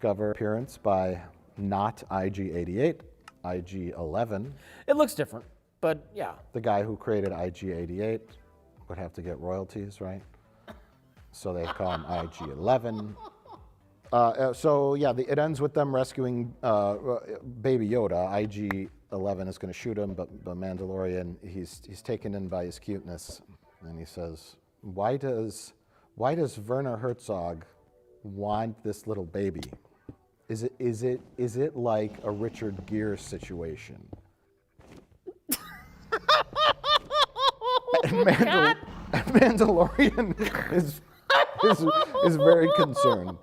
discover appearance by not IG-88, IG-11. It looks different, but yeah. The guy who created IG-88 would have to get royalties, right? So they call him IG-11. So yeah, it ends with them rescuing Baby Yoda. IG-11 is going to shoot him, but the Mandalorian, he's taken in by his cuteness, and he says, "Why does Werner Herzog want this little baby? Is it like a Richard Gere situation?" Mandalorian is very concerned.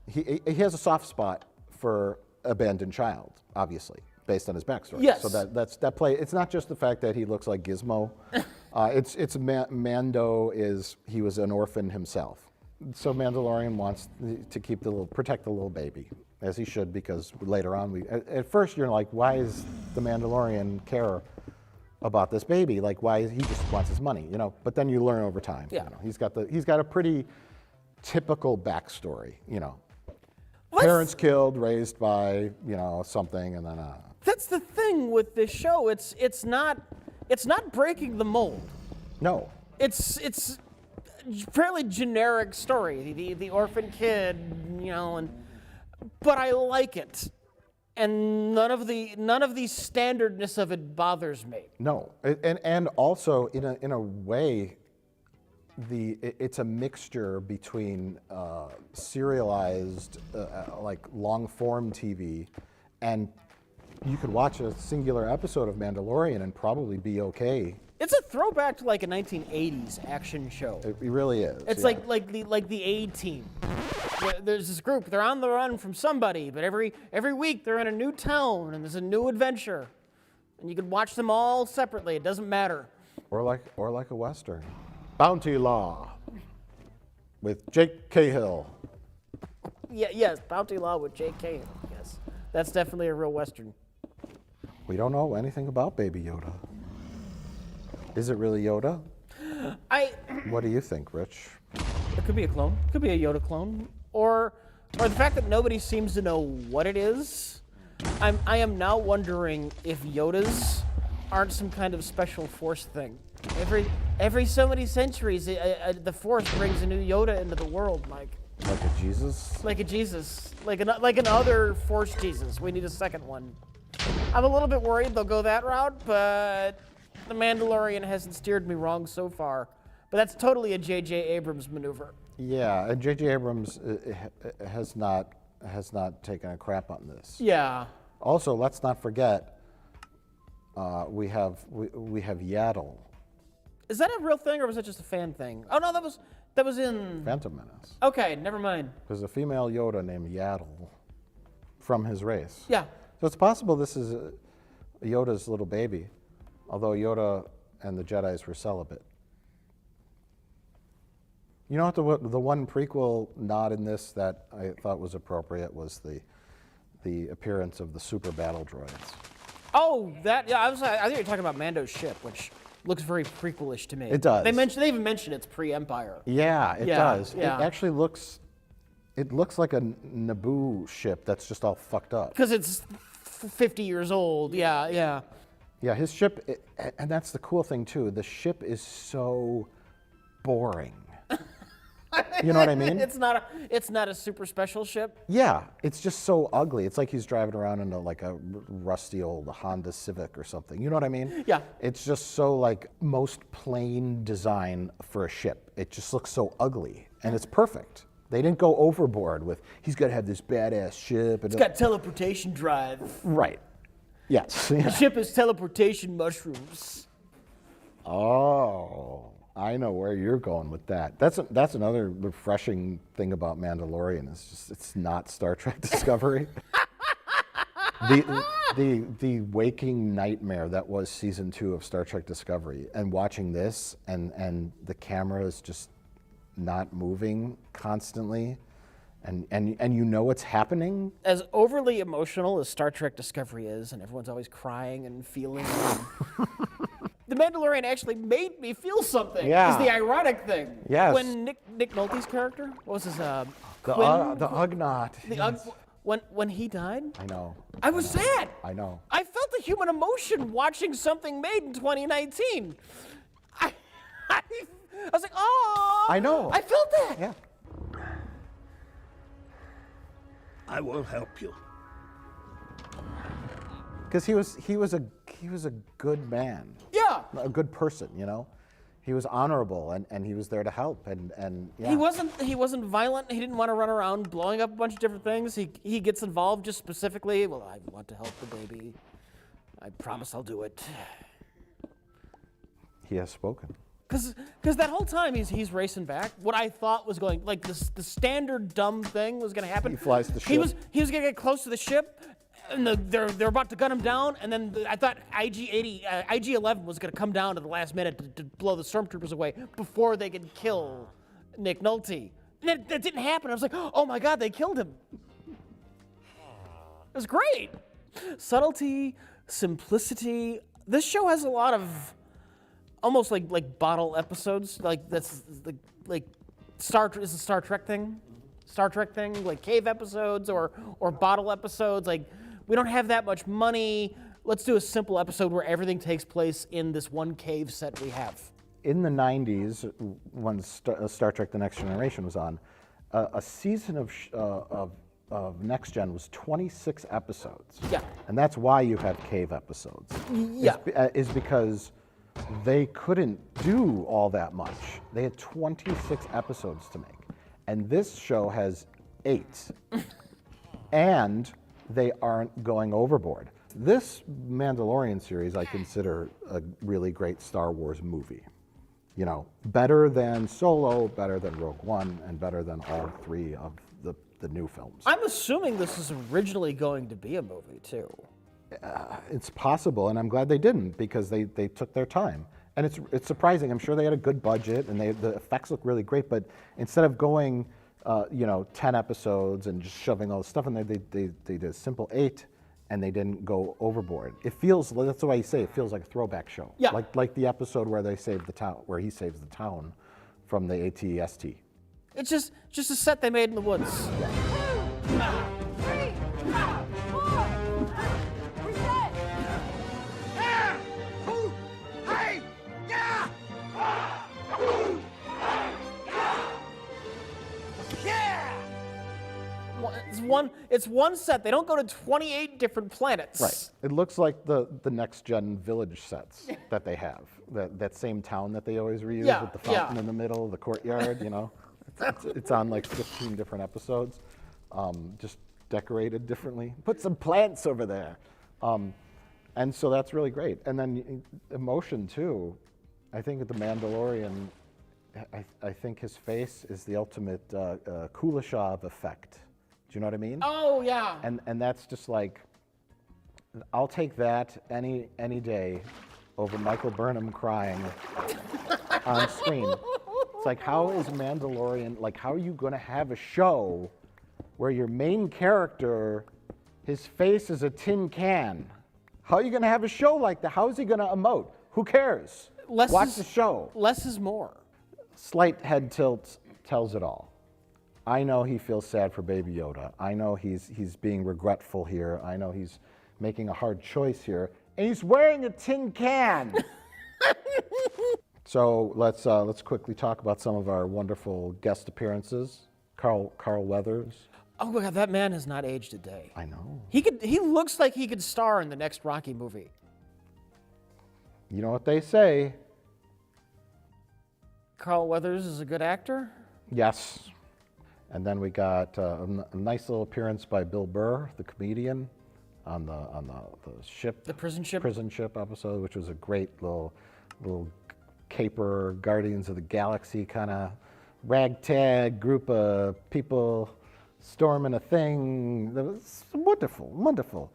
He has a soft spot for abandoned child, obviously, based on his backstory. Yes. So that play. It's not just the fact that he looks like Gizmo. Mando he was an orphan himself. So Mandalorian wants to protect the little baby, as he should, because later on at first you're like, why is the Mandalorian care about this baby? Like, why he just wants his money, you know? But then you learn over time. Yeah. You know, he's got a pretty typical backstory, you know. Let's- Parents killed, raised by, you know, something, and then That's the thing with this show. It's not breaking the mold. no. It's fairly generic story. The orphan kid, you know, but I like it, and none of the standardness of it bothers me. No, and also in a way, it's a mixture between serialized, like long form TV, and you could watch a singular episode of Mandalorian and probably be okay. It's a throwback to like a 1980s action show. It really is. It's yeah. like the A-Team. There's this group. They're on the run from somebody, but every week they're in a new town and there's a new adventure, and you can watch them all separately. It doesn't matter. or like a Western. Bounty Law with Jake Cahill. Yeah, yes, Bounty Law with J.K. Yes, that's definitely a real Western. We don't know anything about Baby Yoda. Is it really Yoda? What do you think, Rich? It could be a clone. It could be a Yoda clone, or the fact that nobody seems to know what it is. I am now wondering if Yodas aren't some kind of special force thing. Every so many centuries, the Force brings a new Yoda into the world, Mike. Like a Jesus? Like a Jesus, like another Force Jesus. We need a second one. I'm a little bit worried they'll go that route, but The Mandalorian hasn't steered me wrong so far. But that's totally a J.J. Abrams maneuver. Yeah, and J.J. Abrams has not taken a crap on this. Yeah. Also, let's not forget, we have Yaddle. Is that a real thing, or was that just a fan thing? Oh no, that was in Phantom Menace. Okay, never mind. There's a female Yoda named Yaddle from his race. Yeah. So it's possible this is Yoda's little baby, although Yoda and the Jedis were celibate. You know what? The one prequel nod in this that I thought was appropriate was the appearance of the super battle droids. Oh, that yeah. I think you're talking about Mando's ship, which looks very prequelish to me. It does. They even mentioned it's pre-Empire. Yeah, it does. Yeah. It actually looks like a Naboo ship that's just all fucked up. Because it's 50 years old. Yeah, yeah. Yeah, his ship, and that's the cool thing too. The ship is so boring. You know what I mean? It's not a super special ship. Yeah, it's just so ugly. It's like he's driving around in like a rusty old Honda Civic or something. You know what I mean? Yeah. It's just so like most plain design for a ship. It just looks so ugly, and it's perfect. They didn't go overboard with he's got to have this badass ship. It's got teleportation drive. Right. Yes. The ship is teleportation mushrooms. Oh. I know where you're going with that. That's another refreshing thing about Mandalorian. It's not Star Trek Discovery. the waking nightmare that was season 2 of Star Trek Discovery, and watching this and the camera is just not moving constantly, and you know what's happening. As overly emotional as Star Trek Discovery is, and everyone's always crying and feeling. The Mandalorian actually made me feel something. Yeah. Is the ironic thing. Yes. When Nick Nolte's character, what was his The Quinn? Ugnaught. The when he died, I know. I was sad. I know. I felt the human emotion watching something made in 2019. I was like, oh. I know. I felt that. Yeah. I will help you. Because he was a good man, Yeah. a good person, you know. He was honorable and he was there to help and yeah. He wasn't violent. He didn't want to run around blowing up a bunch of different things. He gets involved just specifically. Well, I want to help the baby. I promise I'll do it. He has spoken. Because that whole time he's racing back, what I thought was going, like the standard dumb thing was going to happen. He flies the He ship. was going to get close to the ship, and they're about to gun him down, and then I thought IG-11 was going to come down at the last minute to blow the stormtroopers away before they could kill Nick Nolte. And that didn't happen. I was like, oh my God, they killed him. It was great. Subtlety, simplicity. This show has a lot of almost like bottle episodes. Like that's like is a Star Trek thing. Star Trek thing, like cave episodes or bottle episodes. Like, we don't have that much money. Let's do a simple episode where everything takes place in this one cave set we have. In the 90s, when Star Trek The Next Generation was on, a season of Next Gen was 26 episodes. Yeah. And that's why you have cave episodes. Yeah. Is because they couldn't do all that much. They had 26 episodes to make. And this show has 8. And they aren't going overboard. This Mandalorian series I consider a really great Star Wars movie. You know, better than Solo, better than Rogue One, and better than all 3 of the new films. I'm assuming this is originally going to be a movie too. It's possible, and I'm glad they didn't because they took their time. And it's surprising. I'm sure they had a good budget and the effects look really great. But instead of going, 10 episodes and just shoving all the stuff in there, they did a simple 8, and they didn't go overboard. It feels, that's the way you say it, feels like a throwback show. Yeah. Like the episode where they saved the town, where he saves the town from the AT-ST. It's just a set they made in the woods. It's one set. They don't go to 28 different planets. Right. It looks like the next gen village sets that they have. That same town that they always reuse Yeah, with the fountain in the middle, the courtyard, you know. It's on like 15 different episodes, just decorated differently. Put some plants over there. And so that's really great. And then emotion too. I think the Mandalorian, I think his face is the ultimate Kuleshov effect. Do you know what I mean? Oh yeah. And that's just like, I'll take that any day over Michael Burnham crying on screen. It's like, how is Mandalorian, like how are you gonna have a show where your main character, his face is a tin can? How are you gonna have a show like that? How is he gonna emote? Who cares? Watch the show. Less is more. Slight head tilt tells it all. I know he feels sad for Baby Yoda. I know he's being regretful here. I know he's making a hard choice here. And he's wearing a tin can. So let's quickly talk about some of our wonderful guest appearances. Carl Weathers. Oh my God, that man has not aged a day. I know. He looks like he could star in the next Rocky movie. You know what they say. Carl Weathers is a good actor. Yes. And then we got a nice little appearance by Bill Burr, the comedian, on the ship. The prison ship. Prison ship episode, which was a great little caper, Guardians of the Galaxy kind of ragtag group of people storming a thing. That was wonderful, wonderful.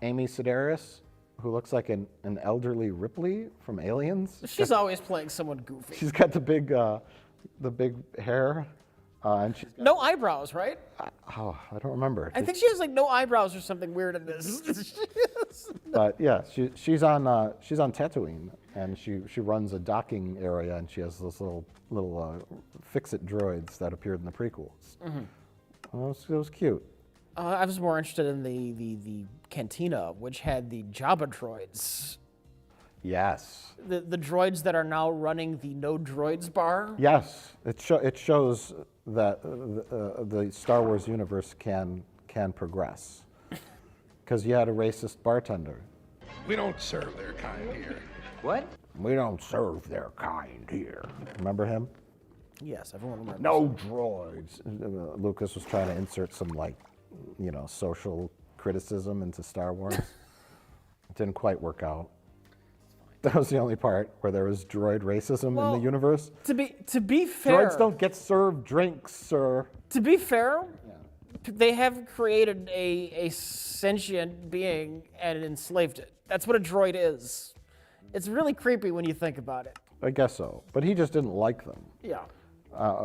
Amy Sedaris, who looks like an elderly Ripley from Aliens. She's always playing someone goofy. She's got the big hair. And she's got, No eyebrows, right? oh, I don't remember. I think she has like no eyebrows or something weird in this. But yeah, she's on Tatooine, and she runs a docking area, and she has those little fix-it droids that appeared in the prequels. Well, it was cute. I was more interested in the cantina, which had the Jabba droids. Yes. The droids that are now running the No Droids bar. Yes. It shows that the Star Wars universe can progress. Because you had a racist bartender. We don't serve their kind here. What? We don't serve their kind here. Remember him? Yes, everyone remembers. No droids. Lucas was trying to insert some social criticism into Star Wars. It didn't quite work out. That was the only part where there was droid racism in the universe. To be fair, Droids don't get served drinks, sir. To be fair, they have created a sentient being and enslaved it. That's what a droid is. It's really creepy when you think about it. I guess so. But he just didn't like them. Yeah.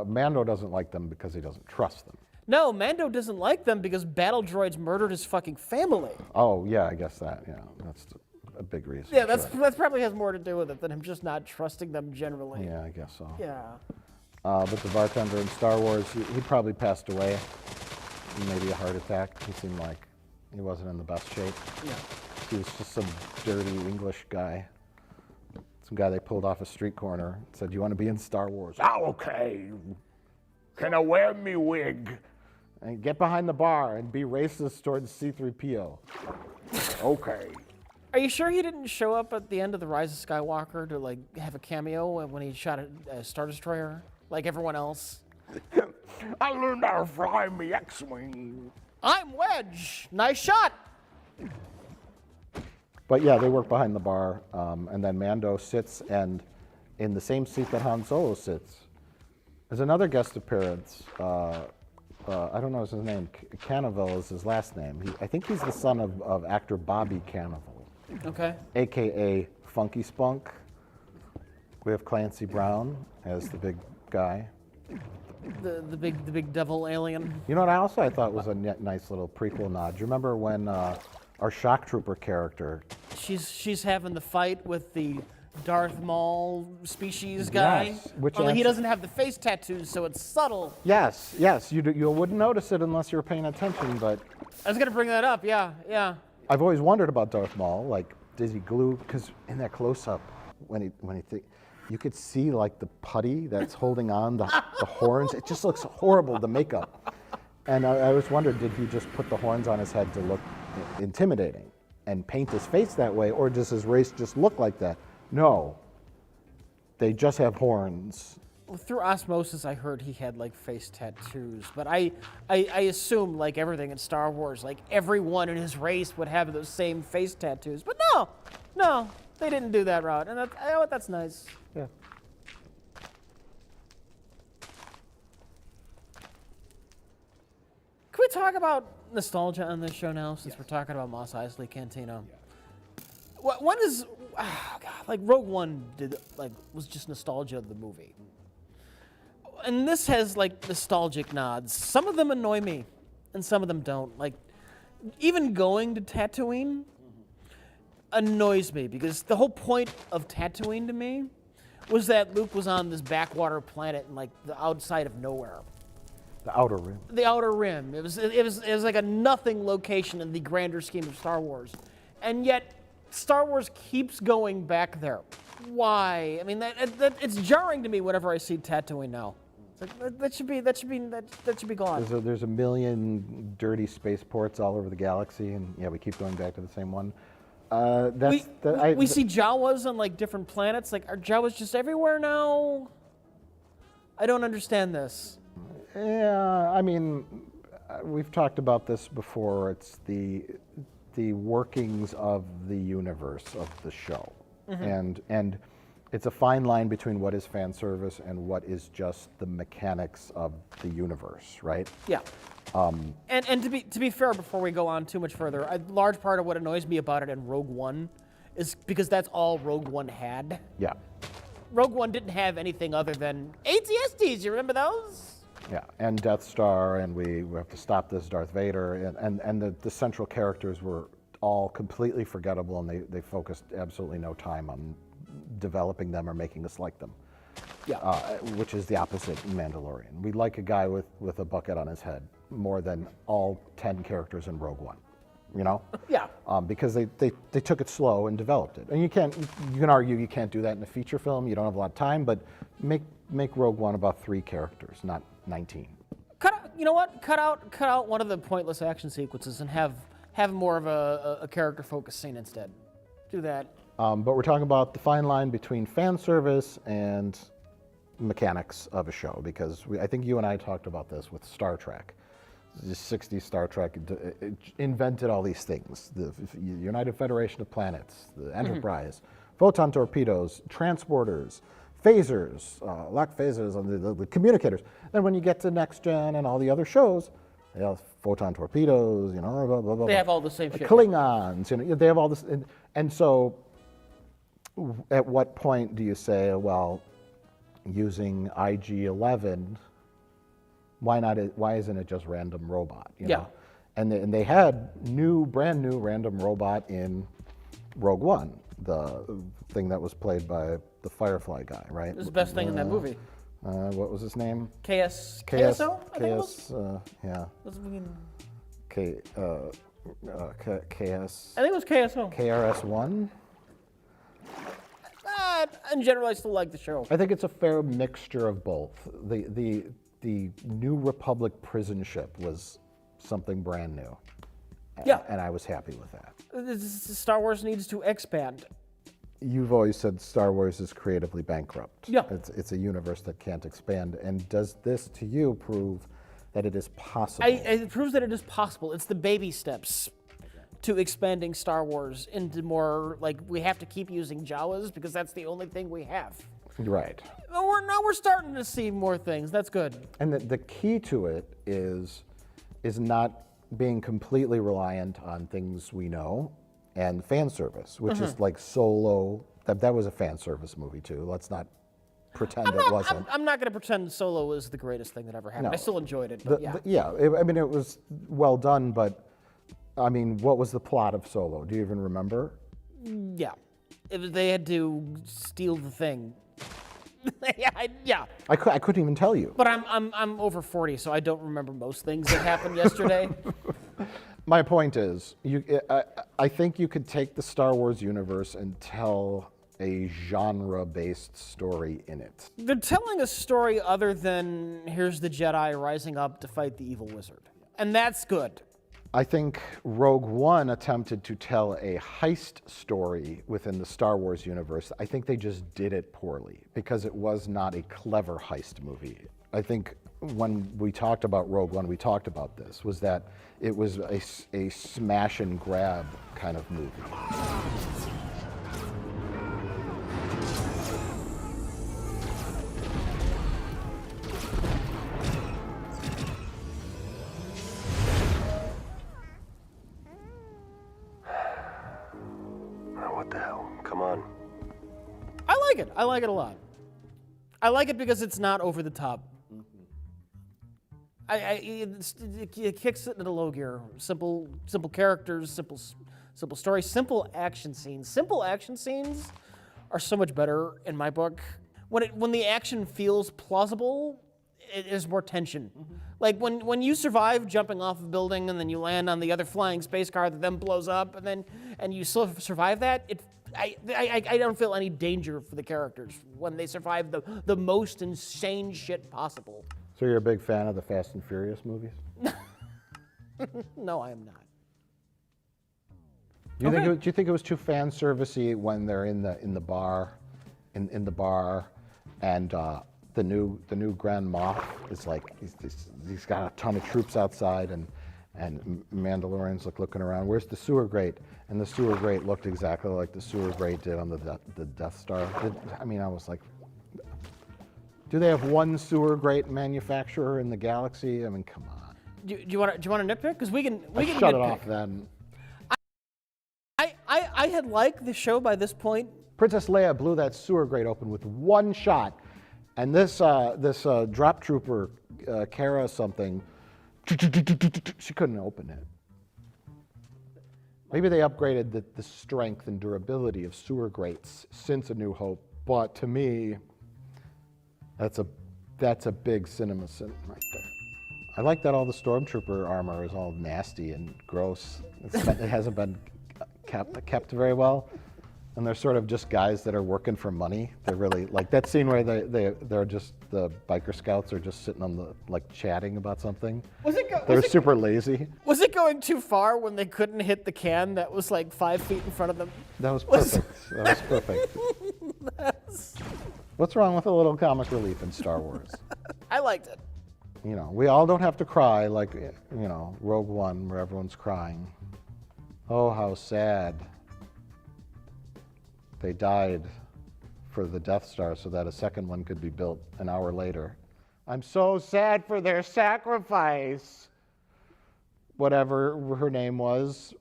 Mando doesn't like them because he doesn't trust them. No, Mando doesn't like them because battle droids murdered his fucking family. Oh, yeah, I guess that. Yeah, that's a big reason. Yeah, that sure. probably has more to do with it than him just not trusting them generally. Yeah, I guess so. Yeah. But the bartender in Star Wars, he probably passed away. Maybe a heart attack. He seemed like he wasn't in the best shape. Yeah. He was just some dirty English guy. Some guy they pulled off a street corner and said, "You want to be in Star Wars?" Oh, okay. Can I wear me wig? And get behind the bar and be racist towards C-3PO. Okay. Are you sure he didn't show up at the end of The Rise of Skywalker to like have a cameo when he shot a Star Destroyer like everyone else? I learned how to fly me X-Wing. I'm Wedge. Nice shot. But yeah, they work behind the bar, and then Mando sits and in the same seat that Han Solo sits. There's another guest appearance. I don't know his name. Cannaville is his last name. I think he's the son of actor Bobby Cannaville, Okay. a.k.a. Funky Spunk. We have Clancy Brown as the big guy. The big devil alien. You know what I thought was a nice little prequel nod? Do you remember when our shock trooper character? She's having the fight with the Darth Maul species guy. Yes, which Only he answer- doesn't have the face tattoos, so it's subtle. Yes, you wouldn't notice it unless you were paying attention, but I was gonna bring that up. Yeah. I've always wondered about Darth Maul. Like, does he glue? Because in that close-up, you could see like the putty that's holding on the horns. It just looks horrible, the makeup. And I always wondered, did he just put the horns on his head to look intimidating and paint his face that way, or does his race just look like that? No, they just have horns. Well, through osmosis, I heard he had like face tattoos, but I assume like everything in Star Wars, like everyone in his race would have those same face tattoos. But no, they didn't do that route, and that's nice. Yeah. Can we talk about nostalgia on this show now, since we're talking about Mos Eisley Cantina? When is, oh God, like Rogue One was just nostalgia of the movie. And this has like nostalgic nods. Some of them annoy me, and some of them don't. Like, even going to Tatooine annoys me, because the whole point of Tatooine to me was that Luke was on this backwater planet in like the outside of nowhere. The Outer Rim. The Outer Rim. It was like a nothing location in the grander scheme of Star Wars, and yet Star Wars keeps going back there. Why? I mean, that it's jarring to me whenever I see Tatooine now. It's like that should be gone. There's a million dirty spaceports all over the galaxy, and yeah, we keep going back to the same one. We see Jawas on like different planets. Like, are Jawas just everywhere now? I don't understand this. Yeah, I mean, we've talked about this before. It's the workings of the universe of the show, and it's a fine line between what is fan service and what is just the mechanics of the universe, right? Yeah. And to be fair, before we go on too much further, a large part of what annoys me about it in Rogue One is because that's all Rogue One had. Yeah. Rogue One didn't have anything other than ATSTs. You remember those? Yeah, and Death Star, and we have to stop this Darth Vader, and the central characters were all completely forgettable, and they focused absolutely no time on developing them or making us like them. Yeah. Which is the opposite in Mandalorian. We like a guy with a bucket on his head more than all 10 characters in Rogue One, you know? Yeah. Because they took it slow and developed it. And you can argue you can't do that in a feature film. You don't have a lot of time, but make Rogue One about 3 characters, not 19. You know what? Cut out one of the pointless action sequences and have more of a character focused scene instead. Do that. But we're talking about the fine line between fan service and mechanics of a show, because I think you and I talked about this with Star Trek. The 60s Star Trek invented all these things. The United Federation of Planets, the Enterprise, photon torpedoes, transporters, phasers, lock phasers, and the communicators. Then when you get to Next Gen and all the other shows, they have photon torpedoes, you know, blah, blah, blah. They have all the same shit. Klingons, you know, they have all this. And so at what point do you say, well, using IG-11, why isn't it just random robot? You know? And they had brand new random robot in Rogue One, the thing that was played by the Firefly guy, right? It was the best thing in that movie. What was his name? KSO? I think it was? Yeah. KS. I think it was KSO. KRS-One? In general, I still like the show. I think it's a fair mixture of both. The New Republic prison ship was something brand new. Yeah. And I was happy with that. Star Wars needs to expand. You've always said Star Wars is creatively bankrupt. Yeah. It's a universe that can't expand. And does this, to you, prove that it is possible? It proves that it is possible. It's the baby steps to expanding Star Wars into more, like, we have to keep using Jawas because that's the only thing we have. Right. Now we're starting to see more things. That's good. And the key to it is not being completely reliant on things we know and fan service, which is like Solo. That was a fan service movie too. Let's not pretend it wasn't. I'm not going to pretend Solo was the greatest thing that ever happened. No. I still enjoyed it. But I mean, it was well done, but I mean, what was the plot of Solo? Do you even remember? Yeah. They had to steal the thing. Yeah. I couldn't even tell you. But I'm over 40, so I don't remember most things that happened yesterday. My point is, I think you could take the Star Wars universe and tell a genre-based story in it. They're telling a story other than here's the Jedi rising up to fight the evil wizard. And that's good. I think Rogue One attempted to tell a heist story within the Star Wars universe. I think they just did it poorly because it was not a clever heist movie. I think when we talked about Rogue One, we talked about this, was that it was a smash and grab kind of movie. What the hell? Come on. I like it. I like it a lot. I like it because it's not over the top. It kicks it into low gear. Simple characters, simple story, simple action scenes. Simple action scenes are so much better in my book. When the action feels plausible, it is more tension. Like when you survive jumping off a building and then you land on the other flying space car that then blows up and you still survive that, I don't feel any danger for the characters when they survive the most insane shit possible. So you're a big fan of the Fast and Furious movies? No, I am not. Do you think it was too fan servicey when they're in the bar, in the bar, and the new Grand Moff is like he's got a ton of troops outside and Mandalorians looking around. Where's the sewer grate? And the sewer grate looked exactly like the sewer grate did on the Death Star. I was like, do they have one sewer grate manufacturer in the galaxy? I mean, come on. Do you want to nitpick? Because we can shut nitpick. it off then. I had liked the show by this point. Princess Leia blew that sewer grate open with one shot. And this drop trooper, Kara something, she couldn't open it. Maybe they upgraded the strength and durability of sewer grates since A New Hope, but to me, that's a big cinema sin right there. I like that all the Stormtrooper armor is all nasty and gross. It hasn't been kept very well. And they're sort of just guys that are working for money. They're really, like that scene where they're just, the biker scouts are just sitting on the, like chatting about something. They're super lazy. Was it going too far when they couldn't hit the can that was like 5 feet in front of them? That was perfect. That was perfect. What's wrong with a little comic relief in Star Wars? I liked it. You know, we all don't have to cry like, you know, Rogue One where everyone's crying. Oh, how sad. They died for the Death Star so that a second one could be built an hour later. I'm so sad for their sacrifice. Whatever her name was.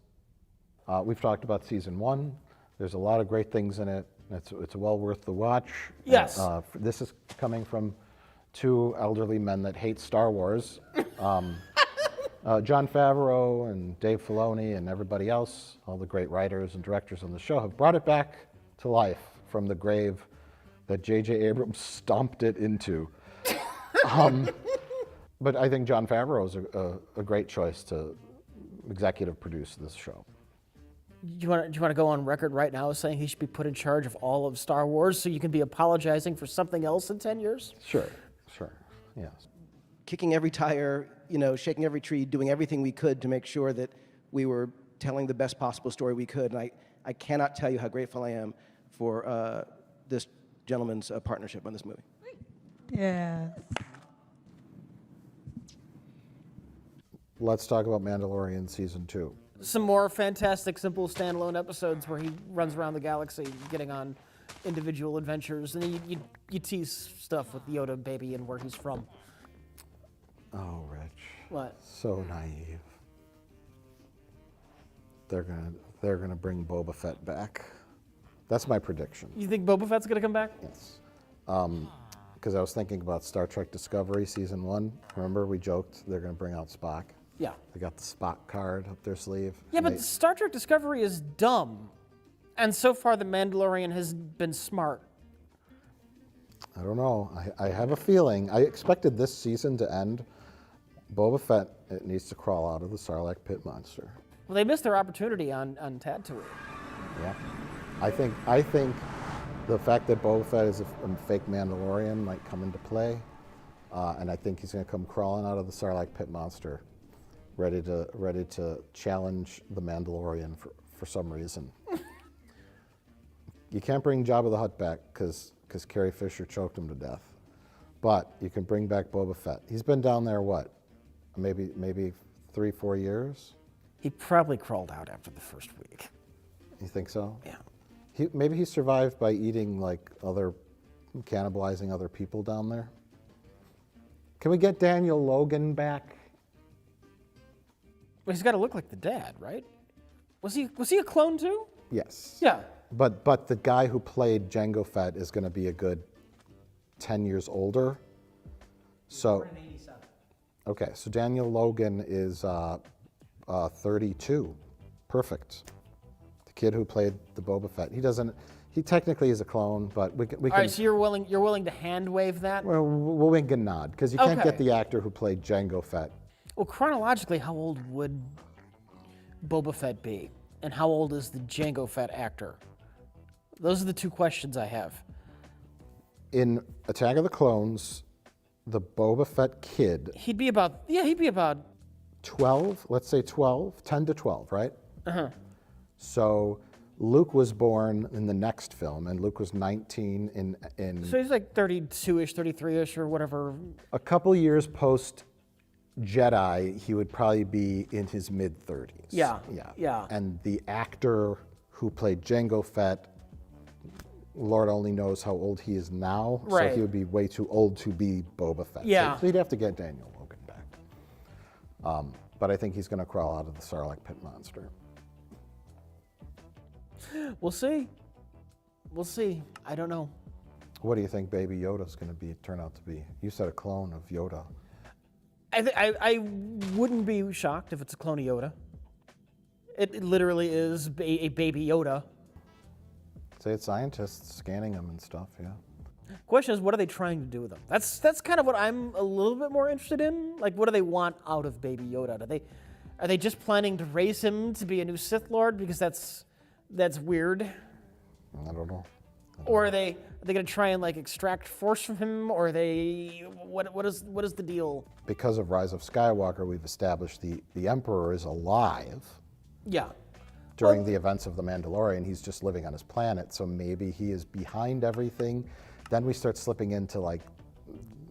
We've talked about season 1. There's a lot of great things in it. It's well worth the watch. Yes. This is coming from 2 elderly men that hate Star Wars. Jon Favreau and Dave Filoni and everybody else, all the great writers and directors on the show, have brought it back to life from the grave that J.J. Abrams stomped it into. But I think Jon Favreau is a great choice to executive produce this show. Do you want to go on record right now saying he should be put in charge of all of Star Wars so you can be apologizing for something else in 10 years? Sure, yes. Kicking every tire, you know, shaking every tree, doing everything we could to make sure that we were telling the best possible story we could. And I cannot tell you how grateful I am for this gentleman's partnership on this movie. Yes. Let's talk about Mandalorian season 2. Some more fantastic, simple standalone episodes where he runs around the galaxy getting on individual adventures. And then you tease stuff with Yoda baby and where he's from. Oh, Rich. What? So naive. They're gonna bring Boba Fett back. That's my prediction. You think Boba Fett's going to come back? Yes. Because I was thinking about Star Trek Discovery season 1. Remember we joked they're gonna bring out Spock. Yeah. They got the Spock card up their sleeve. Yeah, but Star Trek Discovery is dumb. And so far, The Mandalorian has been smart. I don't know. I have a feeling. I expected this season to end. Boba Fett, it needs to crawl out of the Sarlacc pit monster. Well, they missed their opportunity on Tatooine. Yeah. I think the fact that Boba Fett is a fake Mandalorian might come into play. And I think he's going to come crawling out of the Sarlacc pit monster, ready to challenge the Mandalorian for some reason. You can't bring Jabba the Hutt back because Carrie Fisher choked him to death. But you can bring back Boba Fett. He's been down there, what, maybe 3-4 years? He probably crawled out after the first week. You think so? Yeah. Maybe he survived by eating cannibalizing other people down there. Can we get Daniel Logan back? Well, he's got to look like the dad, right? Was he a clone too? Yes. Yeah. But the guy who played Jango Fett is going to be a good 10 years older. So. Okay, so Daniel Logan is 32. Perfect. The kid who played the Boba Fett. He technically is a clone, but we can. All right, so you're willing to hand wave that? Well, we'll wink and nod because you can't Okay. get the actor who played Jango Fett. Well, chronologically, how old would Boba Fett be? And how old is the Jango Fett actor? Those are the two questions I have. In Attack of the Clones, the Boba Fett kid, He'd be about 12, let's say 12, 10 to 12, right? Uh-huh. So Luke was born in the next film, and Luke was 19 in So he's like 32-ish, 33-ish, or whatever. a couple years post Jedi, he would probably be in his mid-30s. Yeah. And the actor who played Jango Fett, Lord only knows how old he is now, Right. so he would be way too old to be Boba Fett. Yeah. So he'd have to get Daniel Logan back. But I think he's going to crawl out of the Sarlacc pit monster. We'll see. I don't know. What do you think Baby Yoda's going to turn out to be? You said a clone of Yoda. I wouldn't be shocked if it's a clone of Yoda. It literally is a baby Yoda. Say it's scientists scanning them and stuff, yeah. Question is, what are they trying to do with them? That's kind of what I'm a little bit more interested in. Like, what do they want out of Baby Yoda? Are they just planning to raise him to be a new Sith Lord because that's weird? I don't know. Or are they going to try and like extract Force from him? Or are they what is the deal? Because of Rise of Skywalker, we've established the Emperor is alive. Yeah. During the events of The Mandalorian, he's just living on his planet, so maybe he is behind everything. Then we start slipping into like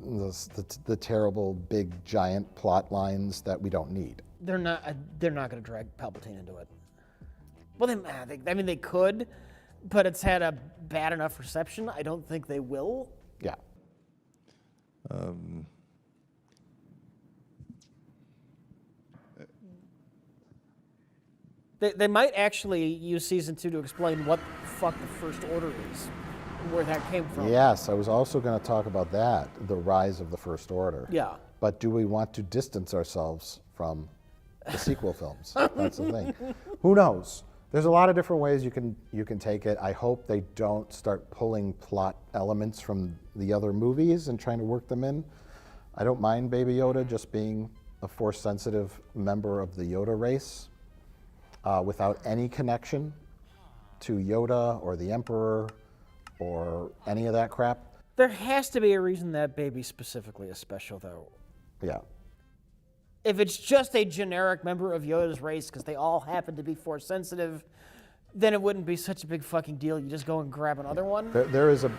the terrible big giant plot lines that we don't need. They're not going to drag Palpatine into it. Well, they could, but it's had a bad enough reception. I don't think they will. Yeah. They might actually use season 2 to explain what the fuck the First Order is, and where that came from. Yes, I was also going to talk about that, the rise of the First Order. Yeah. But do we want to distance ourselves from the sequel films? That's the thing. Who knows? There's a lot of different ways you can take it. I hope they don't start pulling plot elements from the other movies and trying to work them in. I don't mind Baby Yoda just being a Force-sensitive member of the Yoda race without any connection to Yoda or the Emperor or any of that crap. There has to be a reason that baby specifically is special, though. Yeah. If it's just a generic member of Yoda's race because they all happen to be Force sensitive, then it wouldn't be such a big fucking deal. You just go and grab another one. There is the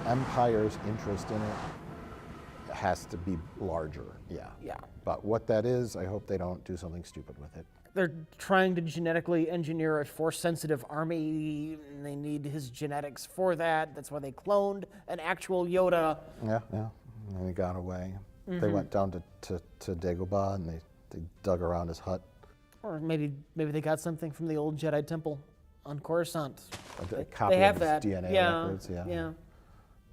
Empire's interest in it has to be larger, yeah. Yeah. But what that is, I hope they don't do something stupid with it. They're trying to genetically engineer a Force-sensitive army, and they need his genetics for that. That's why they cloned an actual Yoda. Yeah. And he got away. They went down to Dagobah and they dug around his hut. Or maybe they got something from the old Jedi Temple on Coruscant. A copy they have of his that. DNA records, Yeah.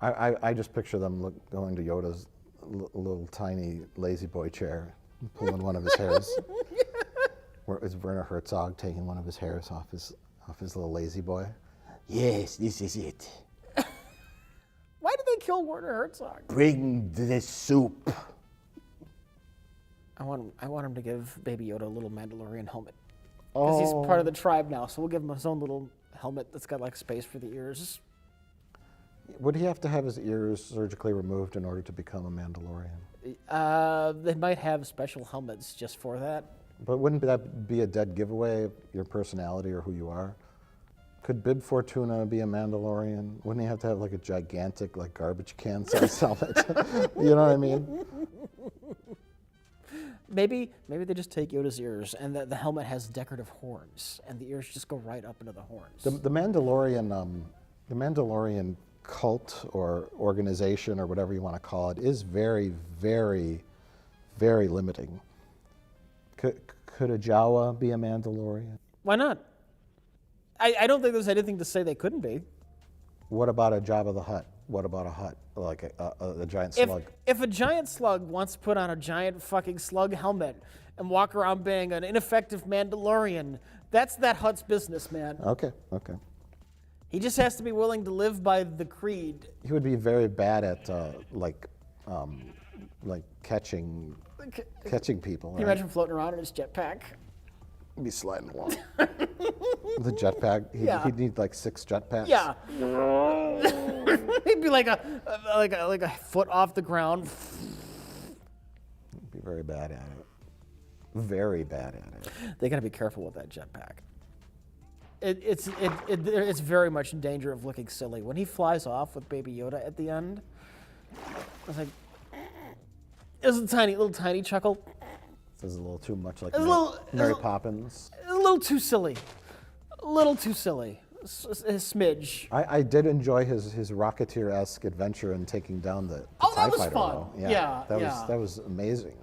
I just picture them going to Yoda's little tiny lazy boy chair, pulling one of his hairs. Where is Werner Herzog taking one of his hairs off his little lazy boy? Yes, this is it. Why did they kill Werner Herzog? Bring the soup. I want him to give Baby Yoda a little Mandalorian helmet. Because he's part of the tribe now, so we'll give him his own little helmet that's got like space for the ears. Would he have to have his ears surgically removed in order to become a Mandalorian? They might have special helmets just for that. But wouldn't that be a dead giveaway of your personality or who you are? Could Bib Fortuna be a Mandalorian? Wouldn't he have to have like a gigantic like garbage can size helmet? You know what I mean? Maybe they just take Yoda's ears and the helmet has decorative horns and the ears just go right up into the horns. The Mandalorian cult or organization or whatever you want to call it is very, very, very limiting. Could a Jawa be a Mandalorian? Why not? I don't think there's anything to say they couldn't be. What about a Jabba the Hutt? What about a Hutt, like a giant slug? If a giant slug wants to put on a giant fucking slug helmet and walk around being an ineffective Mandalorian, that's that Hutt's business, man. Okay. He just has to be willing to live by the creed. He would be very bad at catching people. Can you imagine floating around in his jetpack? He'd be sliding along. The jetpack. He'd need like 6 jetpacks. Yeah. He'd be like a foot off the ground. He'd be very bad at it. Very bad at it. They gotta be careful with that jetpack. It's very much in danger of looking silly. When he flies off with Baby Yoda at the end, I was like, it was a little tiny chuckle. This is a little too much like Mary Poppins. A little too silly. A smidge. I did enjoy his Rocketeer-esque adventure in taking down the Oh, TIE that was fighter. fun. Though. Yeah, That was amazing.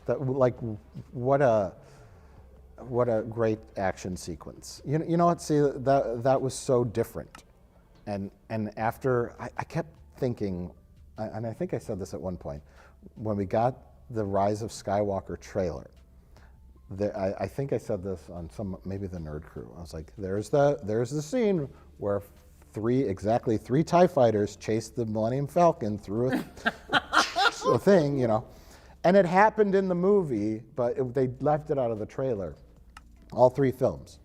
What a great action sequence. You know what? See, that was so different And after, I kept thinking, and I think I said this at one point, when we got the Rise of Skywalker trailer, I think I said this on maybe the Nerd Crew. I was like, there's the scene where exactly three TIE fighters chased the Millennium Falcon through a thing, you know. And it happened in the movie, but they left it out of the trailer. All three films.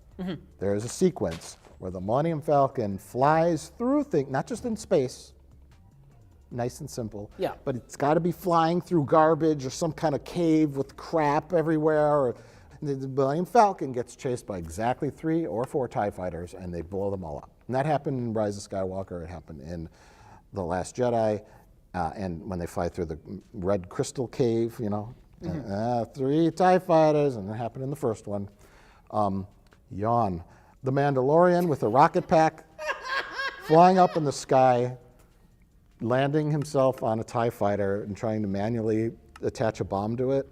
There is a sequence where the Millennium Falcon flies through things, not just in space, nice and simple, but it's got to be flying through garbage or some kind of cave with crap everywhere. Or the Millennium Falcon gets chased by exactly 3 or 4 TIE fighters, and they blow them all up. And that happened in Rise of Skywalker. It happened in The Last Jedi. And when they fly through the red crystal cave, you know, 3 TIE fighters, and it happened in the first one. Yawn. The Mandalorian with a rocket pack flying up in the sky, landing himself on a TIE fighter and trying to manually attach a bomb to it.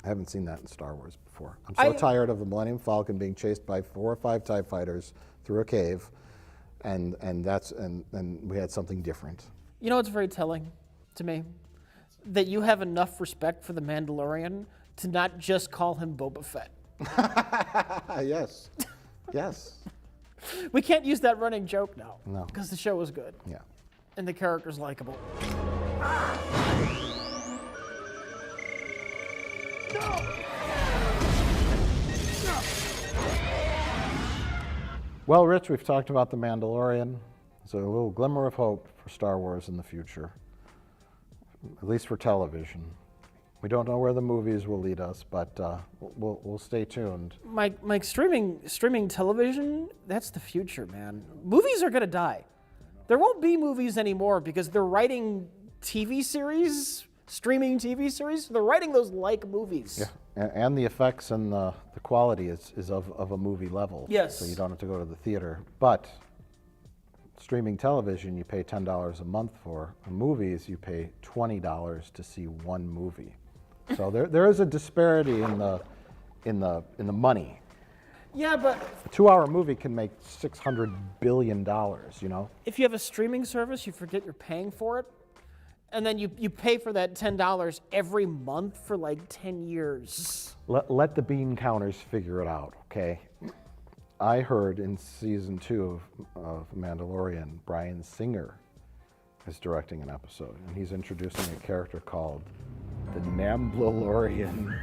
I haven't seen that in Star Wars before. I'm so tired of the Millennium Falcon being chased by 4 or 5 TIE fighters through a cave, and we had something different. You know what's very telling to me? That you have enough respect for the Mandalorian to not just call him Boba Fett. Yes. Yes. We can't use that running joke now. No. Because the show was good. Yeah. And the character's likable. Well, Rich, we've talked about The Mandalorian. There's a little glimmer of hope for Star Wars in the future, at least for television. We don't know where the movies will lead us, but we'll stay tuned. Mike, streaming television, that's the future, man. Movies are going to die. There won't be movies anymore because they're writing TV series, streaming TV series. They're writing those like movies. Yeah, and the effects and the quality is of a movie level. Yes. So you don't have to go to the theater. But streaming television, you pay $10 a month for. Movies, you pay $20 to see one movie. So there is a disparity in the money. Yeah, but A 2-hour movie can make $600 billion, you know? if you have a streaming service, you forget you're paying for it. And then you pay for that $10 every month for like 10 years. Let the bean counters figure it out, okay? I heard in season 2 of Mandalorian, Bryan Singer is directing an episode, and he's introducing a character called the Namblolorian.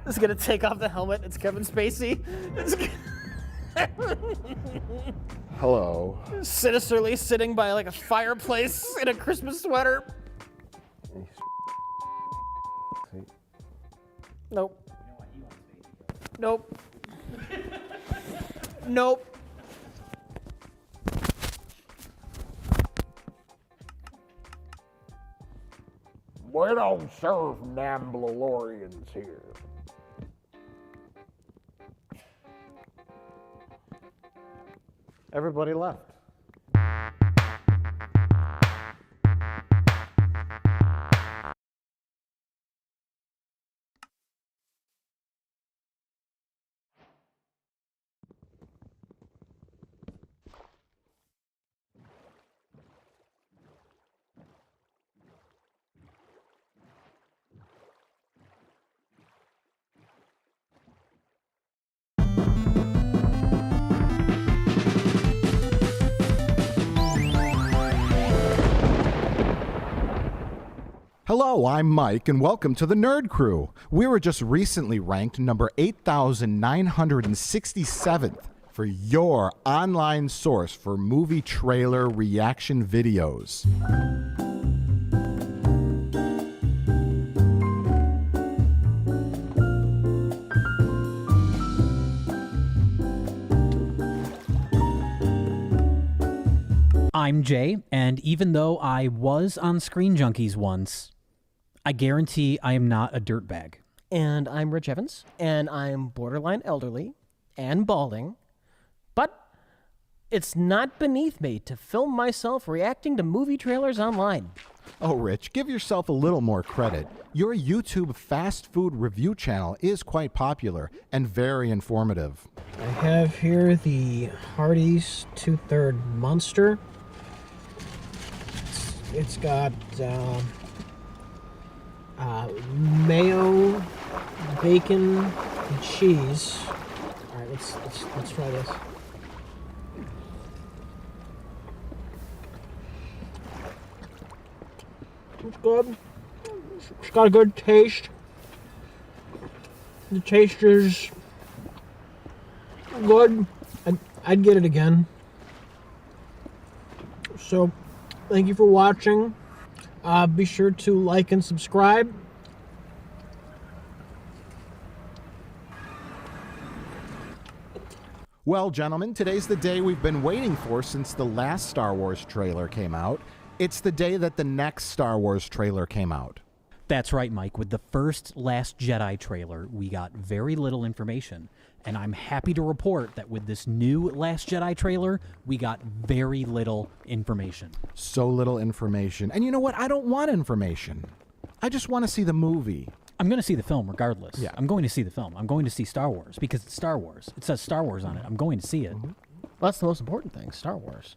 It's gonna take off the helmet. It's Kevin Spacey. Hello. Sinisterly sitting by like a fireplace in a Christmas sweater. Nope. Nope. Nope. We don't serve Namblolorians here. Everybody left. Hello, I'm Mike, and welcome to the Nerd Crew. We were just recently ranked number 8,967th for your online source for movie trailer reaction videos. I'm Jay, and even though I was on Screen Junkies once, I guarantee I am not a dirtbag. And I'm Rich Evans, and I'm borderline elderly and balding, but it's not beneath me to film myself reacting to movie trailers online. Oh, Rich, give yourself a little more credit. Your YouTube fast food review channel is quite popular and very informative. I have here the Hardee's 2/3 Monster. It's got mayo, bacon, and cheese. All right, let's try this. It's good. It's got a good taste. The taste is good. I'd get it again. So, thank you for watching. Be sure to like and subscribe. Well, gentlemen, today's the day we've been waiting for since the last Star Wars trailer came out. It's the day that the next Star Wars trailer came out. That's right, Mike. With the first Last Jedi trailer, we got very little information. And I'm happy to report that with this new Last Jedi trailer, we got very little information. So little information. And you know what? I don't want information. I just want to see the movie. I'm going to see the film regardless. Yeah. I'm going to see the film. I'm going to see Star Wars because it's Star Wars. It says Star Wars on it. I'm going to see it. Well, that's the most important thing, Star Wars.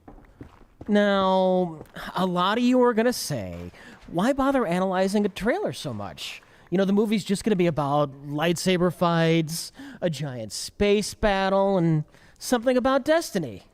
Now, a lot of you are going to say, why bother analyzing a trailer so much? You know, the movie's just going to be about lightsaber fights, a giant space battle, and something about destiny.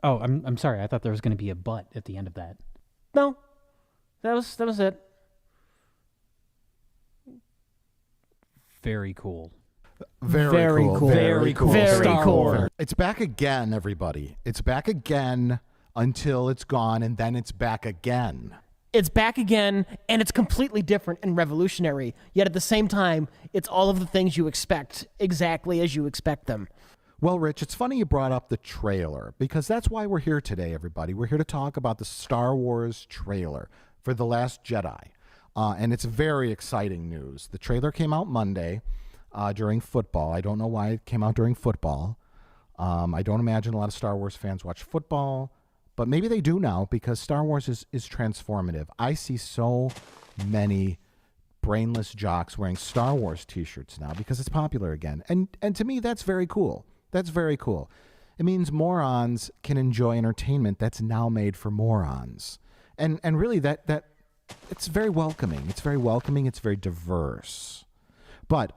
Oh, I'm sorry. I thought there was going to be a but at the end of that. No, that was it. Very cool. Very cool. Very cool. Very Star cool. Wars. It's back again, everybody. It's back again until it's gone, and then it's back again. It's back again, and it's completely different and revolutionary. Yet at the same time, it's all of the things you expect, exactly as you expect them. Well, Rich, it's funny you brought up the trailer, because that's why we're here today, everybody. We're here to talk about the Star Wars trailer for The Last Jedi. And it's very exciting news. The trailer came out Monday during football. I don't know why it came out during football. I don't imagine a lot of Star Wars fans watch football, but maybe they do now, because Star Wars is transformative. I see so many brainless jocks wearing Star Wars t-shirts now because it's popular again. And to me, that's very cool. That's very cool. It means morons can enjoy entertainment that's now made for morons. And really that it's very welcoming. It's very welcoming. It's very diverse. But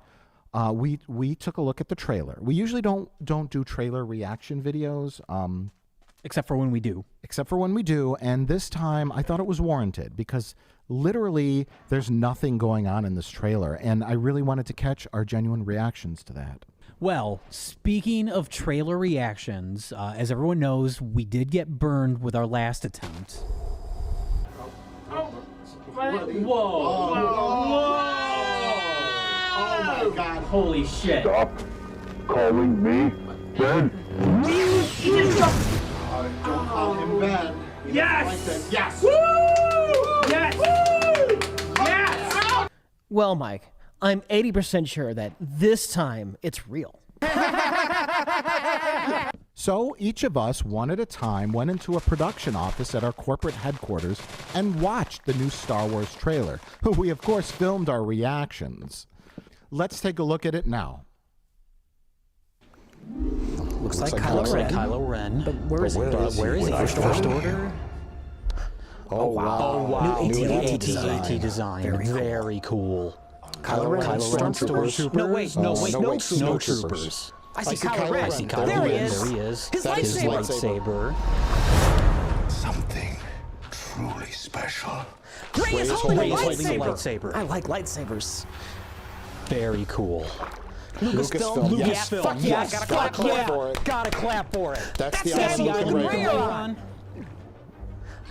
we took a look at the trailer. We usually don't do trailer reaction videos. Except for when we do. Except for when we do, and this time I thought it was warranted, because literally there's nothing going on in this trailer, and I really wanted to catch our genuine reactions to that. Well, speaking of trailer reactions, as everyone knows, we did get burned with our last attempt. Oh my God. Holy shit. Stop calling me Ben. Don't call him Ben. Yes! Yes! Yes! Well, Mike, I'm 80% sure that this time it's real. So each of us, one at a time, went into a production office at our corporate headquarters and watched the new Star Wars trailer. We, of course, filmed our reactions. Let's take a look at it now. Looks like Kylo Ren. But where is he? Where is he? First Order? Oh, wow. Oh, wow. New AT design. Very cool. Kylo Ren. Stormtroopers. No, wait. No, wait. No, No, wait. Snowtroopers. I see Kylo Ren. I see Kylo There Ren. he is. There he is. His His lightsaber. lightsaber. Something truly special. Rey is holding Rey a is holding a lightsaber. lightsaber. I like lightsabers. Very cool. Lucasfilm. Yes. Lucasfilm. Fuck yeah, Yes. gotta clap for it. Gotta clap for it. That's the That's the island island with the Rey Rey on.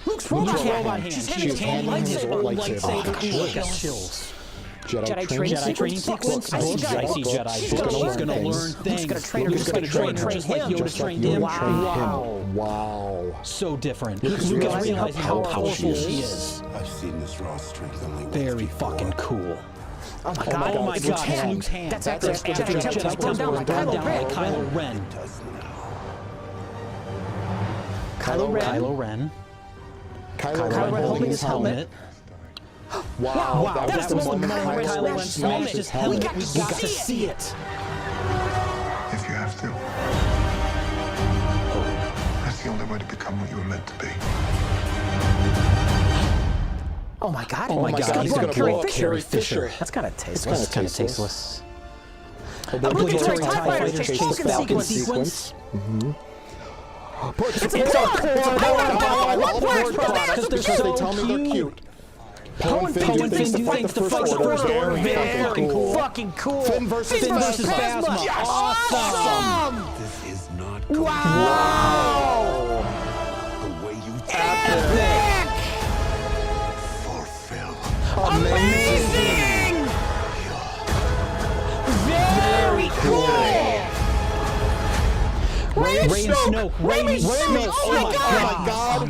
Luke's Luke's robot robot hand. hand. She's She's handing handing his his old old lightsaber. lightsaber. Chills. Got chills. Jedi Training sequence. I see I see Jedi. Jedi. She's She's gonna gonna learn learn things. Luke's gonna train her. Luke's gonna train her just like him. Yoda trained him. Wow. Wow. So different. Luke is Lucas realizing realizing how how powerful powerful she she is. is. I've seen this raw strength only once Very before. fucking cool. Oh my Oh god. my Oh my It's god, Luke's it's hand. Luke's hand. That's after That's the Jedi Jedi Temple Temple down by down Kylo by Ren. Kylo Ren. Does now. Kylo Ren. Kylo Ren. Kylo Ren holding his helmet. Wow. That was the moment Kylo Kylo Ren Ren smashed his helmet. We got to see it. If you have to. That's the only way to become what you were meant to be. Oh my god. Oh my god, he's gonna Carrie blow up Fisher. Carrie Fisher. That's kind of tasteless. It's Kind of tasteless. tasteless. Obligatory TIE TIE Fighter Fighter chase chase Falcon sequence. sequence. It's a porn. All the porn Because products they're because so they tell me they're cute. cute. Poe and Finn do things to fight the First Order. Very cool. Fucking cool. Finn versus Phasma. Yes. Awesome. This is not good. Wow. The way you Epic. fulfill. Amazing. Very cool. Rey and Snoke. Rey and Snoke. Oh my god.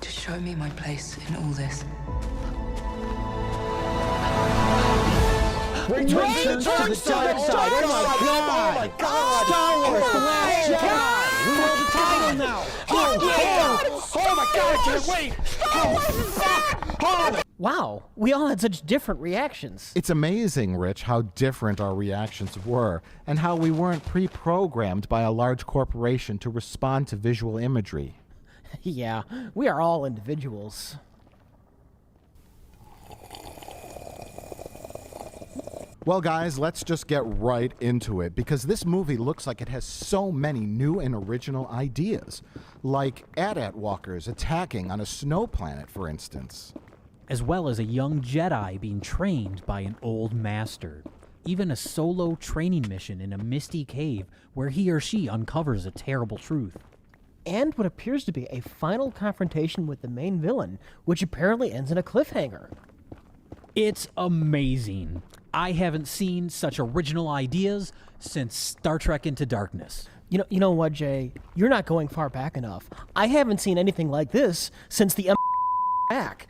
To show me my place in all this. Rey turns to the dark side. Oh my god. Star Wars: The Last Jedi. We know the title now. Oh my god, I can't wait! Wow, we all had such different reactions. It's amazing, Rich, how different our reactions were, and how we weren't pre-programmed by a large corporation to respond to visual imagery. Yeah, we are all individuals. Well, guys, let's just get right into it because this movie looks like it has so many new and original ideas, like AT-AT walkers attacking on a snow planet, for instance. As well as a young Jedi being trained by an old master. Even a solo training mission in a misty cave where he or she uncovers a terrible truth. And what appears to be a final confrontation with the main villain, which apparently ends in a cliffhanger. It's amazing. I haven't seen such original ideas since Star Trek Into Darkness. You know what, Jay? You're not going far back enough. I haven't seen anything like this since the back.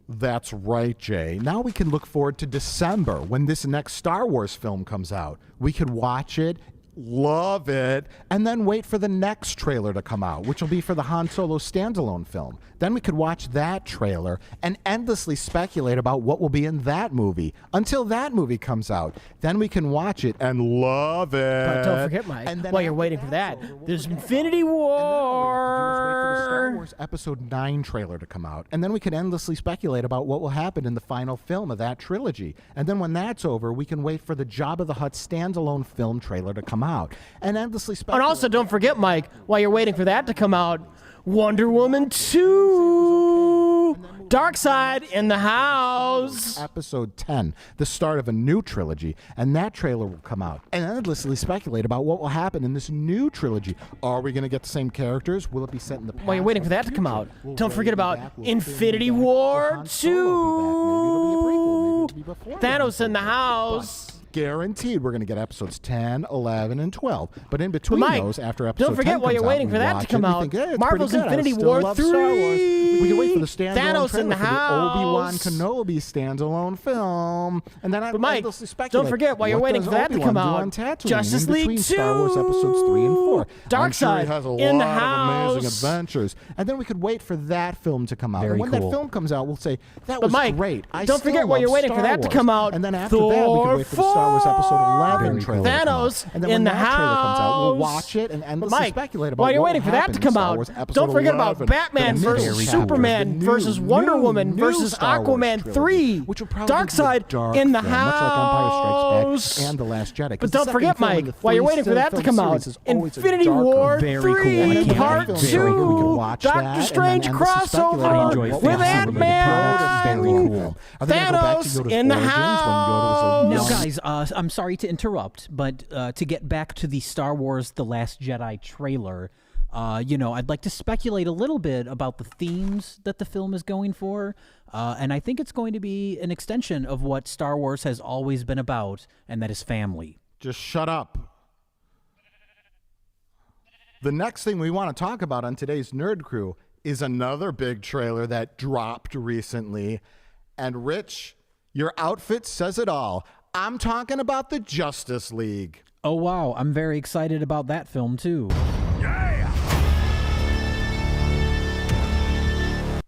That's right, Jay. Now we can look forward to December when this next Star Wars film comes out. We could watch it, love it, and then wait for the next trailer to come out, which will be for the Han Solo standalone film. Then we could watch that trailer and endlessly speculate about what will be in that movie until that movie comes out. Then we can watch it and love it. But don't forget, Mike, And then while you're after waiting for that, that's over, there's we'll get Infinity And then all we have to do is wait for the Star War. Wars Episode 9 trailer to come out. And then we can endlessly speculate about what will happen in the final film of that trilogy. And then when that's over, we can wait for the Jabba the Hutt standalone film trailer to come out. And endlessly speculate. And also, don't forget, Mike, while you're waiting for that to come out, Wonder Woman 2, Darkseid in the house. Episode 10, the start of a new trilogy, and that trailer will come out. And endlessly speculate about what will happen in this new trilogy. Are we going to get the same characters? Will it be set in the past? While you're waiting or for that to come future? out, Will don't Rey forget be about back? Will Infinity Finn be back? Will War Han Solo be back? Maybe it'll be a prequel. Maybe it'll be before Thanos Han in the Solo. house. Guaranteed we're going to get episodes 10, 11, and 12. But in between Mike, those, after episode 10 don't forget comes while you're out, waiting we for that watch to come it, we out, think, it's Marvel's pretty good. I Infinity still War love Star Wars. 3. We can wait for the standalone Thanos trailer in the for the Obi-Wan house. Kenobi standalone film. And then I But Mike, endlessly speculate, don't forget while you're what waiting does for that to Obi-Wan come do out, on Tatooine Justice in League between Star Wars episodes 3 and 4. I'm sure he Darkseid has a in the lot of amazing house. adventures. And then we could wait for that film to come out. Very and when cool. that film comes out, we'll say, that But was Mike, great. I don't still forget while love you're waiting for Star that to Wars. come out, And then after that, we could Thor wait for the Star Wars episode 11 Very trailer cool. to come out. Thanos And then in when the that trailer comes out, we'll house. watch it and But endlessly Mike, speculate about while you're what waiting will for that happen to in come Star out, Wars episode don't forget about 11, Batman the versus mini-sequels, Superman the versus new, Wonder new, Woman new versus Star Wars Aquaman trilogy, 3, which will probably be a Darkseid dark in the film, much like Empire house. Strikes Back and The Last Jedi. 'Cause But the don't second forget, film in Mike, the while you're waiting for that to film come out, series is always a Infinity darker War film. Very cool. I 3 can't Part wait. 2, Very cool. We can watch that, Doctor and then Strange endlessly speculate about crossover enjoy what with will happen fantasy-related products. Ant-Man. Very cool. Are they gonna go back to Thanos Yoda's in the origins when Yoda was a Now, young- guys, I'm sorry to interrupt, but to get back to the Star Wars The Last Jedi trailer, I'd like to speculate a little bit about the themes that the film is going for. And I think it's going to be an extension of what Star Wars has always been about, and that is family. Just shut up. The next thing we want to talk about on today's Nerd Crew is another big trailer that dropped recently. And Rich, your outfit says it all. I'm talking about the Justice League. Oh, wow. I'm very excited about that film, too.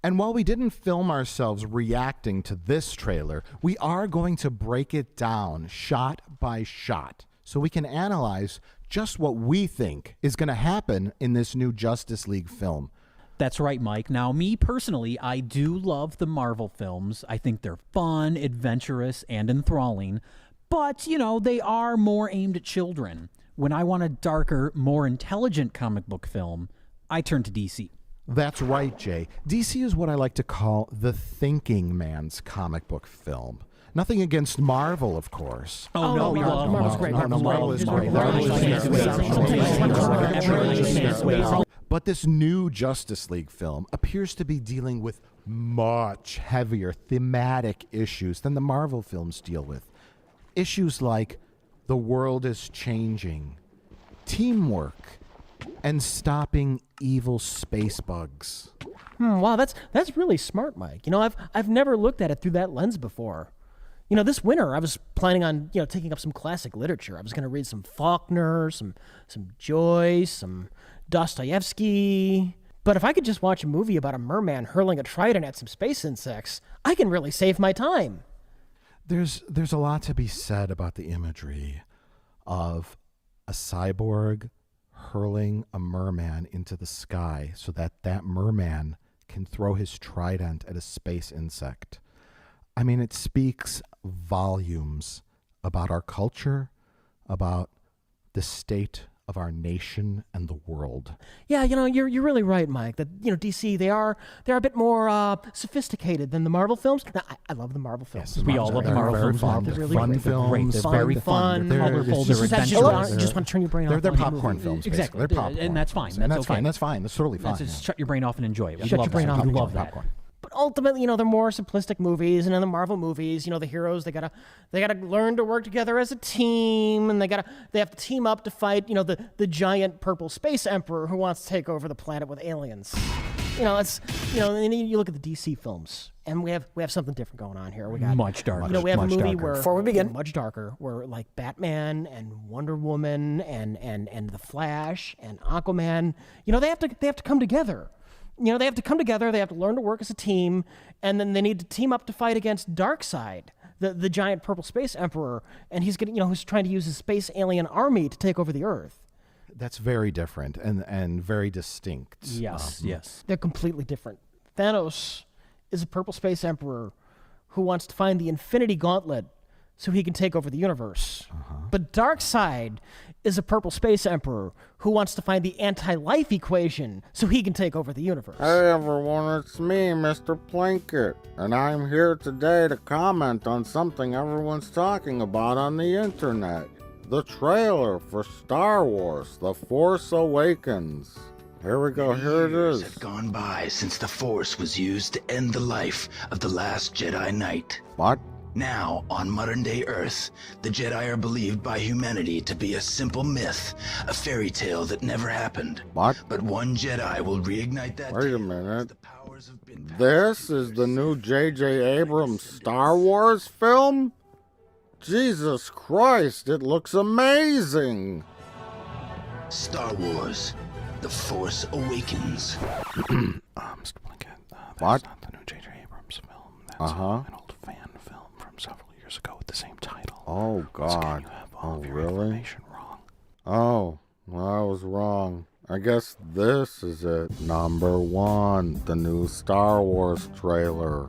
And while we didn't film ourselves reacting to this trailer, we are going to break it down shot by shot so we can analyze just what we think is going to happen in this new Justice League film. That's right, Mike. Now, me personally, I do love the Marvel films. I think they're fun, adventurous, and enthralling. But, they are more aimed at children. When I want a darker, more intelligent comic book film, I turn to DC. That's right, Jay. DC is what I like to call the thinking man's comic book film. Nothing against Marvel, of course. Oh, no, we love Marvel's great. Marvel is great. But this new Justice League film appears to be dealing with much heavier thematic issues than the Marvel films deal with. Issues like the world is changing, teamwork, and stopping evil space bugs. Wow, that's really smart, Mike. I've never looked at it through that lens before. This winter I was planning on taking up some classic literature. I was going to read some Faulkner, some Joyce, some Dostoevsky. But if I could just watch a movie about a merman hurling a trident at some space insects, I can really save my time. There's a lot to be said about the imagery of a cyborg hurling a merman into the sky so that merman can throw his trident at a space insect. I mean, it speaks volumes about our culture, about the state of our nation and the world. Yeah, you're really right, Mike. That DC they're a bit more sophisticated than the Marvel films. Now, I love the Marvel films. We all love the They're Marvel very films. fun. They're They're really fun great. They're great. films. They're very fun, fun, colorful. They're adventurous. You just want to turn your brain They're off. they're while you popcorn move. films, Exactly. basically. They're popcorn. And that's fine. And that's okay. fine. That's fine. That's totally fine. That's just shut your brain off and enjoy it. We Shut love your brain that. off We and love enjoy that. Popcorn. But ultimately, they're more simplistic movies, and in the Marvel movies, the heroes they gotta learn to work together as a team, and they have to team up to fight, the giant purple space emperor who wants to take over the planet with aliens. It's and you look at the DC films, and we have something different going on here. We got Much darker. we have a much movie darker. where Before we begin. much darker, where like Batman and Wonder Woman and the Flash and Aquaman, they have to come together. They have to come together, they have to learn to work as a team, and then they need to team up to fight against Darkseid, the giant purple space emperor, and he's getting, who's trying to use his space alien army to take over the Earth. That's very different and very distinct. Yes, yes. They're completely different. Thanos is a purple space emperor who wants to find the Infinity Gauntlet so he can take over the universe. But Darkseid is a purple space emperor who wants to find the anti-life equation so he can take over the universe. Hey everyone, it's me, Mr. Plinkett, and I'm here today to comment on something everyone's talking about on the internet. The trailer for Star Wars: The Force Awakens. Here we go, here it Years is. have gone by since the Force was used to end the life of the last Jedi Knight. What? Now, on modern-day Earth, the Jedi are believed by humanity to be a simple myth, a fairy tale that never happened. What? But one Jedi will reignite that Wait a tale minute. as the powers have been passed This down is the from new centuries J.J. Abrams Star Wars film? Jesus Christ, it looks amazing! Star Wars: The Force Awakens. Mr. Plinkett, that's What? not the new J.J. Abrams film. That's Uh-huh. an old fan film from several years ago with the same title. Oh, Once again, God. you have all Oh, of your really? information wrong. Oh, well, I was wrong. I guess this is it. Number 1, the new Star Wars trailer.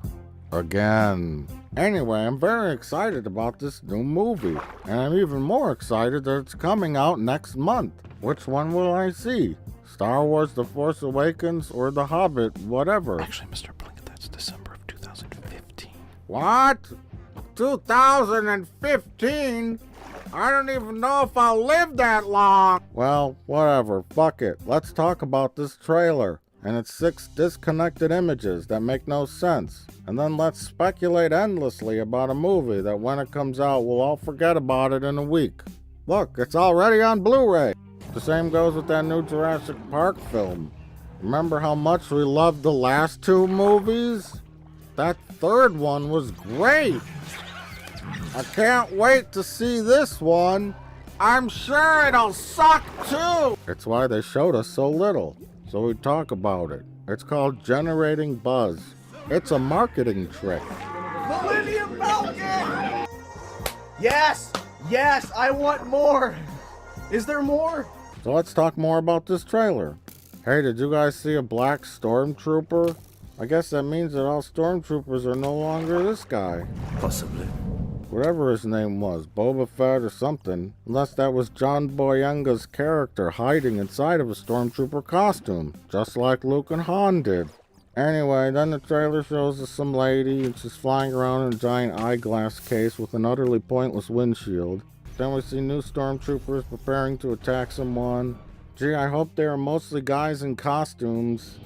Again. Anyway, I'm very excited about this new movie. And I'm even more excited that it's coming out next month. Which one will I see? Star Wars: The Force Awakens or The Hobbit, whatever. Actually, Mr. Plinkett, that's December of 2015. What? 2015? I don't even know if I'll live that long. Well, whatever. Fuck it. Let's talk about this trailer and its 6 disconnected images that make no sense. And then let's speculate endlessly about a movie that when it comes out, we'll all forget about it in a week. Look, it's already on Blu-ray. The same goes with that new Jurassic Park film. Remember how much we loved the last 2 movies? That third one was great. I can't wait to see this one. I'm sure it'll suck too. It's why they showed us so little, so we talk about it. It's called generating buzz. It's a marketing trick. Millennium Falcon! Yes! Yes, I want more! Is there more? So let's talk more about this trailer. Hey, did you guys see a black stormtrooper? I guess that means that all stormtroopers are no longer this guy. Possibly. Whatever his name was, Boba Fett or something. Unless that was John Boyega's character hiding inside of a stormtrooper costume, just like Luke and Han did. Anyway, then the trailer shows us some lady and she's flying around in a giant eyeglass case with an utterly pointless windshield. Then we see new stormtroopers preparing to attack someone. Gee, I hope they are mostly guys in costumes.